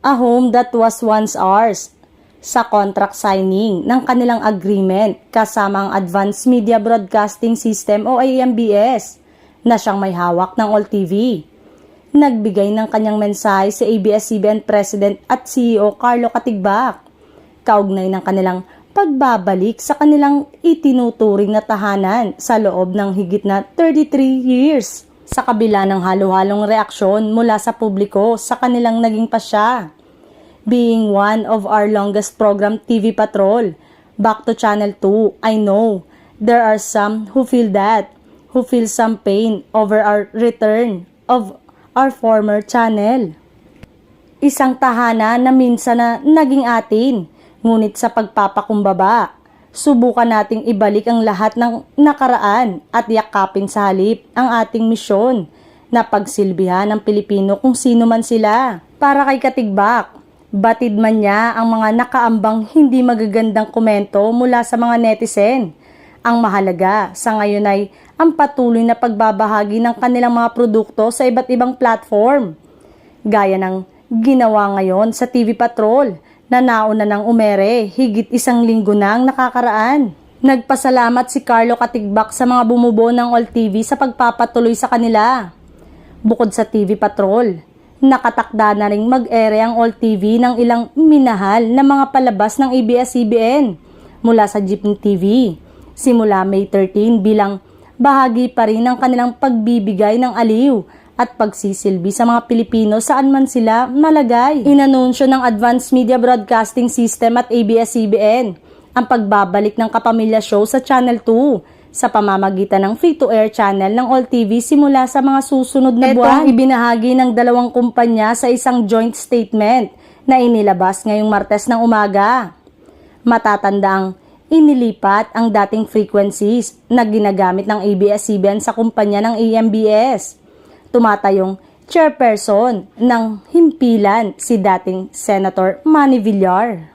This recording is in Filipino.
a home that was once ours sa contract signing ng kanilang agreement kasama ang Advanced Media Broadcasting System o AMBS na siyang may hawak ng All TV. Nagbigay ng kanyang mensahe si ABS-CBN President at CEO Carlo Katigbak kaugnay ng kanilang pagbabalik sa kanilang itinuturing na tahanan sa loob ng higit na 33 years. Sa kabila ng halo-halong reaksyon mula sa publiko sa kanilang naging pasya. Being one of our longest program TV Patrol, back to Channel 2, I know there are some who feel some pain over our return of our former channel. Isang tahanan na minsan na naging atin, ngunit sa pagpapakumbaba, subukan nating ibalik ang lahat ng nakaraan at yakapin sa halip ang ating misyon na pagsilbihan ng Pilipino kung sino man sila. Para kay Katigbak, batid man niya ang mga nakaambang hindi magagandang komento mula sa mga netizen. Ang mahalaga sa ngayon ay ang patuloy na pagbabahagi ng kanilang mga produkto sa iba't ibang platform. Gaya ng ginawa ngayon sa TV Patrol na nauna ng umere higit 1 linggo nang nakakaraan. Nagpasalamat si Carlo Katigbak sa mga bumubuo ng All TV sa pagpapatuloy sa kanila. Bukod sa TV Patrol, nakatakda na ring mag-ere ang All TV ng ilang minahal na mga palabas ng ABS-CBN mula sa Jeepney TV simula May 13 bilang bahagi pa rin ng kanilang pagbibigay ng aliw at pagsisilbi sa mga Pilipino saan man sila malagay. Inanunsyo ng Advanced Media Broadcasting System at ABS-CBN ang pagbabalik ng Kapamilya Show sa Channel 2 sa pamamagitan ng free-to-air channel ng All TV simula sa mga susunod na buwan. Ito ang ibinahagi ng dalawang kumpanya sa isang joint statement na inilabas ngayong Martes ng umaga. Matatandang inilipat ang dating frequencies na ginagamit ng ABS-CBN sa kumpanya ng AMBS. Tumatayong chairperson ng himpilan si dating Senator Manny Villar.